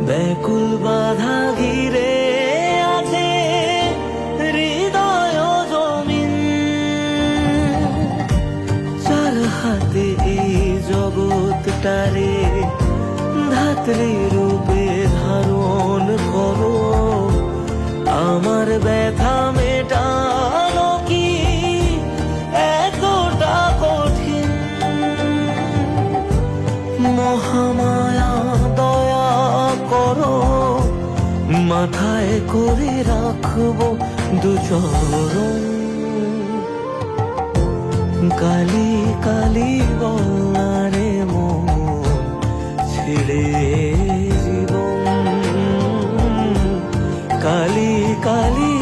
ব্যাকুল বাধা ঘিরে আছে হৃদয় জমিন, চার হাতে এই জগৎটারে ধাত্রী রূপে ধারণ করো। আমার ব্যথা মেটানো কি এতটা কঠিন? মহামায়া দয়া করো, মাথায় করে রাখবো দুচরণ। কালি কালি বলারে মন ছেড়ে জীবন, কালি কালি